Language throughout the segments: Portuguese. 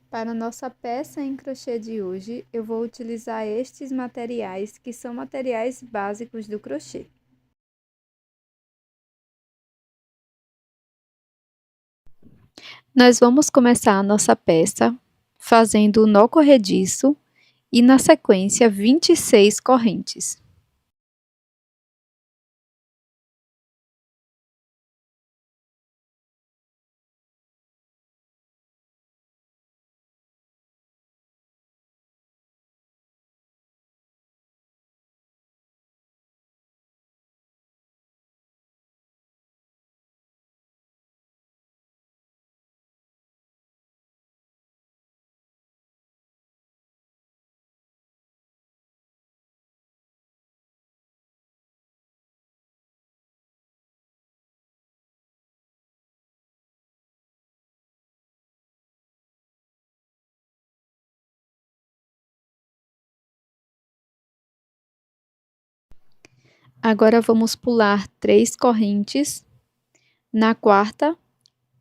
Para nossa peça em crochê de hoje, eu vou utilizar estes materiais, que são materiais básicos do crochê. Nós vamos começar a nossa peça fazendo o nó corrediço e, na sequência, 26 correntes. Agora vamos pular 3 correntes. Na quarta,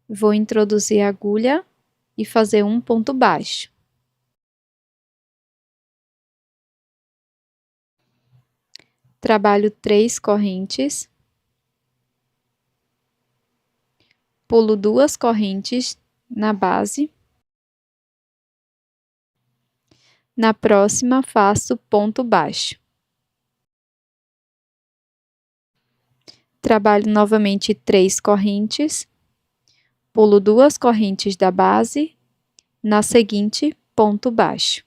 vou introduzir a agulha e fazer um ponto baixo. Trabalho 3 correntes. Pulo 2 correntes na base. Na próxima, faço ponto baixo. Trabalho novamente 3 correntes, pulo 2 correntes da base, na seguinte, ponto baixo.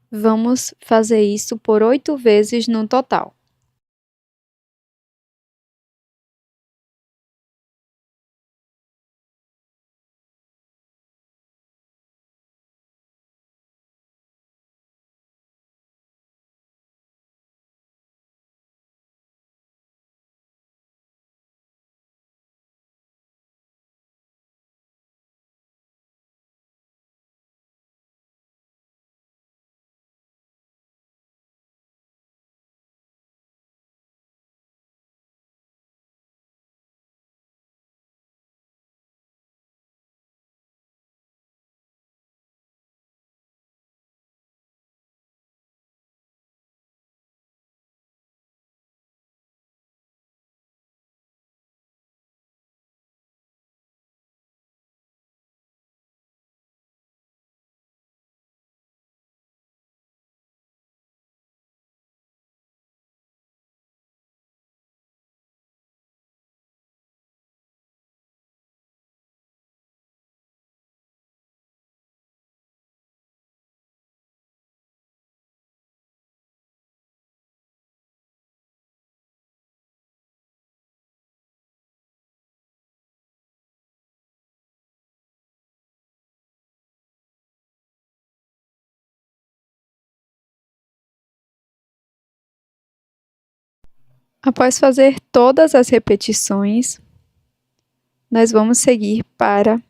Vamos fazer isso por 8 vezes no total. Após fazer todas as repetições, nós vamos seguir para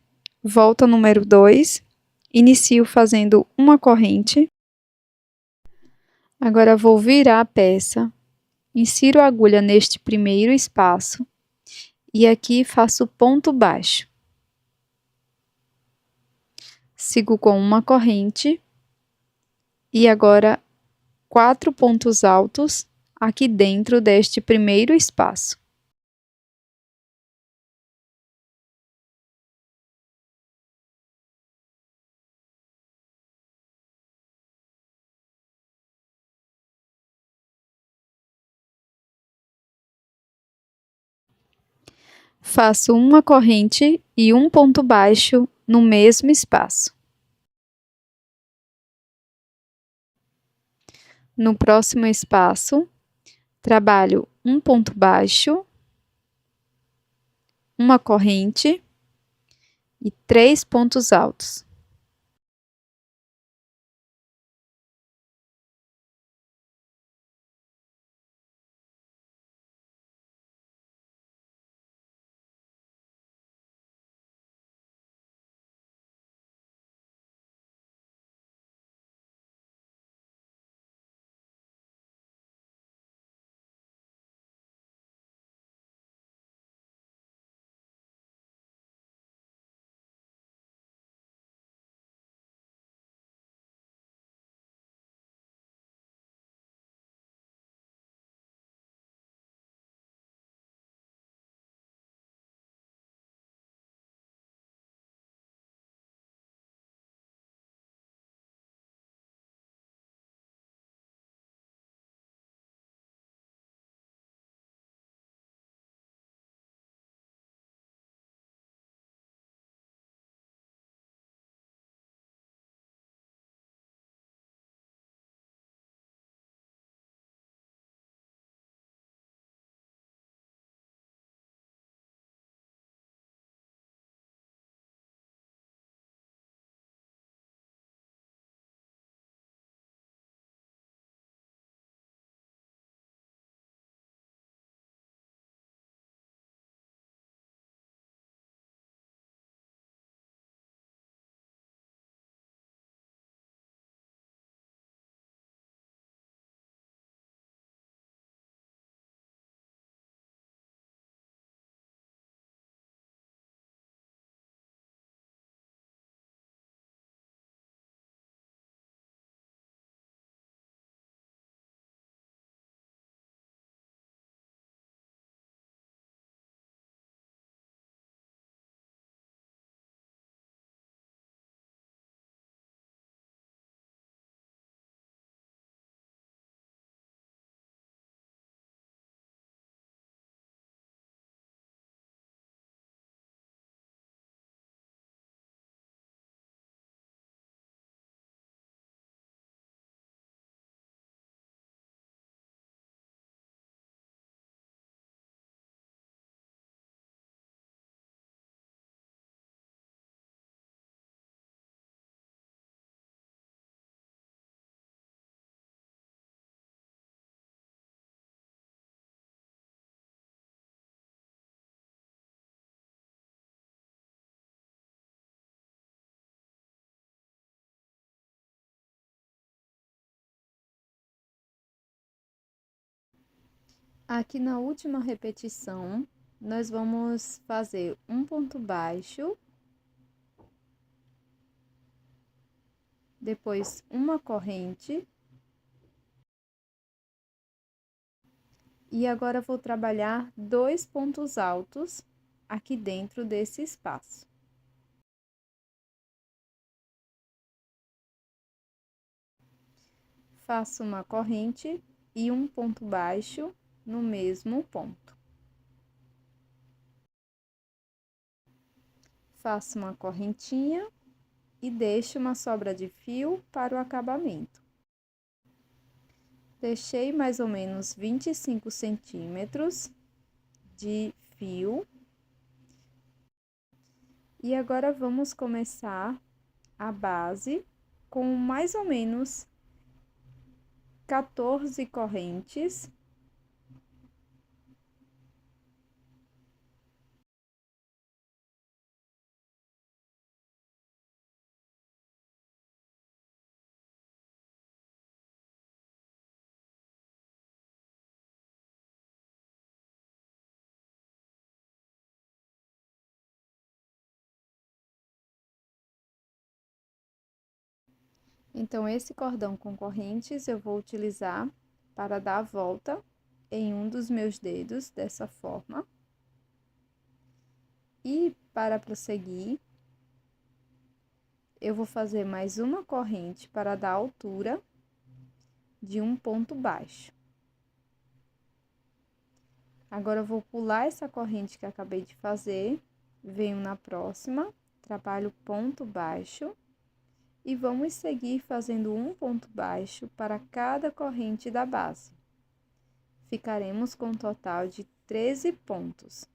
volta número 2, inicio fazendo uma corrente. Agora vou virar a peça, insiro a agulha neste primeiro espaço e aqui faço ponto baixo. Sigo com uma corrente e agora 4 pontos altos aqui dentro deste primeiro espaço. Faço uma corrente e um ponto baixo no mesmo espaço. No próximo espaço, trabalho um ponto baixo, uma corrente e 3 pontos altos. Aqui na última repetição, nós vamos fazer um ponto baixo, depois uma corrente, e agora vou trabalhar 2 pontos altos aqui dentro desse espaço. Faço uma corrente e um ponto baixo no mesmo ponto. Faço uma correntinha e deixo uma sobra de fio para o acabamento. Deixei mais ou menos 25 centímetros de fio. E agora vamos começar a base com mais ou menos 14 correntes. Então, esse cordão com correntes eu vou utilizar para dar a volta em um dos meus dedos, dessa forma. E para prosseguir, eu vou fazer mais uma corrente para dar altura de um ponto baixo. Agora, eu vou pular essa corrente que acabei de fazer, venho na próxima, trabalho ponto baixo. E vamos seguir fazendo um ponto baixo para cada corrente da base. Ficaremos com um total de 13 pontos.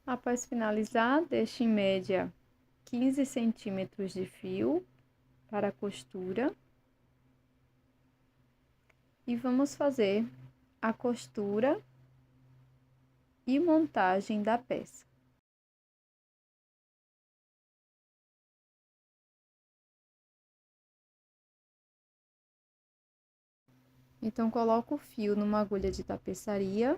Após finalizar, deixe em média 15 centímetros de fio para a costura. E vamos fazer a costura e montagem da peça. Então, coloco o fio numa agulha de tapeçaria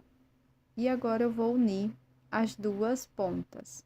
e agora eu vou unir as duas pontas.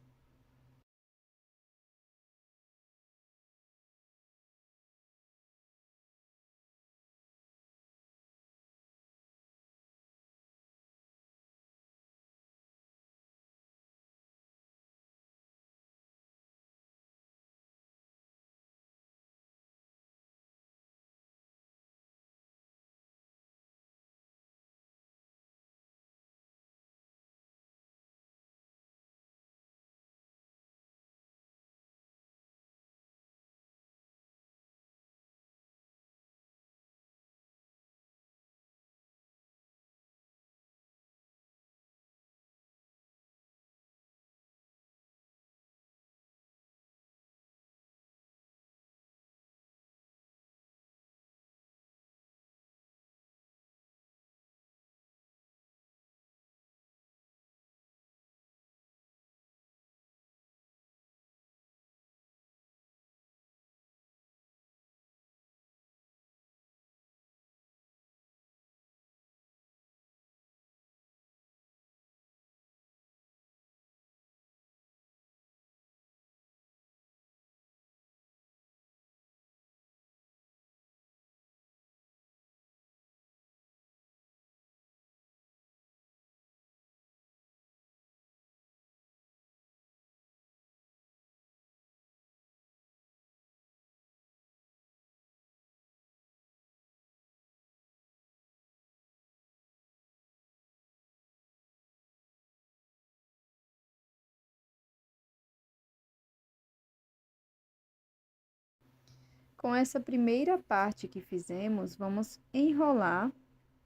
Com essa primeira parte que fizemos, vamos enrolar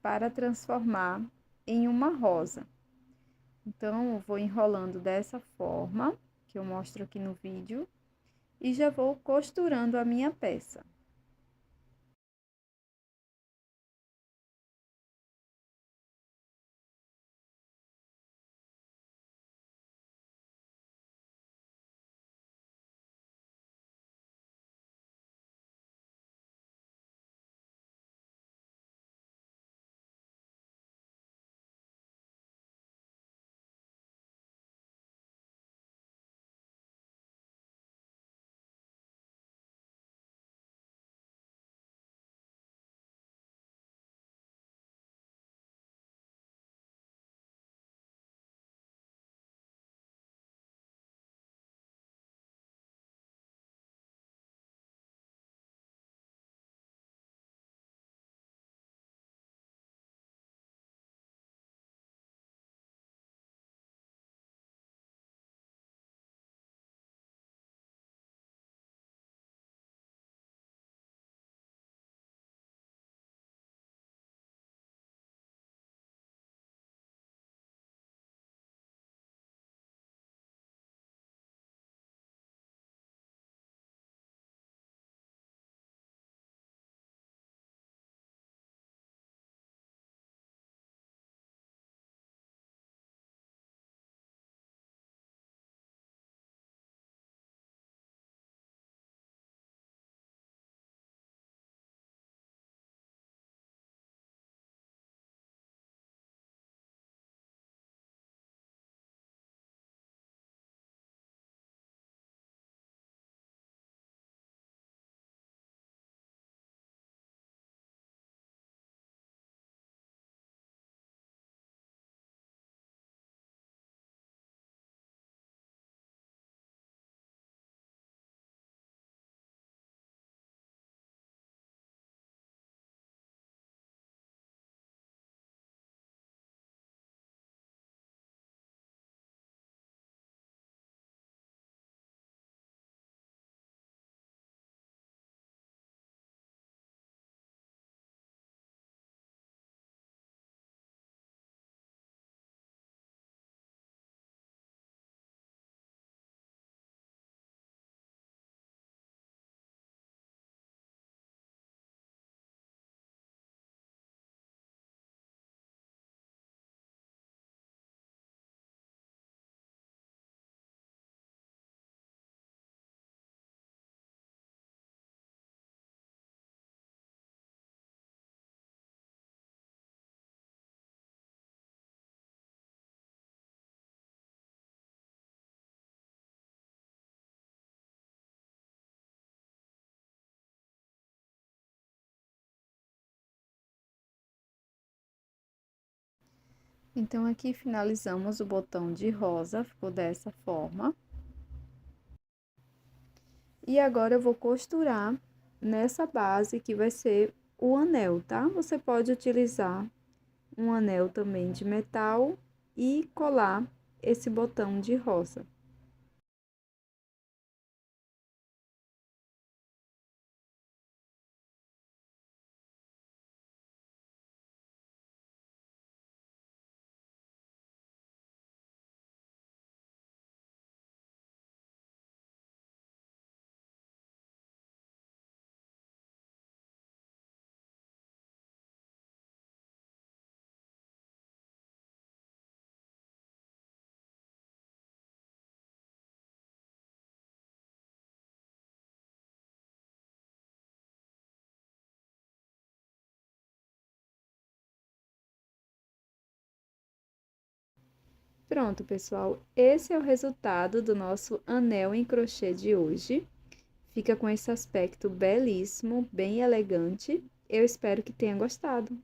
para transformar em uma rosa. Então, eu vou enrolando dessa forma, que eu mostro aqui no vídeo, e já vou costurando a minha peça. Então, aqui finalizamos o botão de rosa, ficou dessa forma. E agora, eu vou costurar nessa base que vai ser o anel, tá? Você pode utilizar um anel também de metal e colar esse botão de rosa. Pronto, pessoal, esse é o resultado do nosso anel em crochê de hoje. Fica com esse aspecto belíssimo, bem elegante. Eu espero que tenha gostado.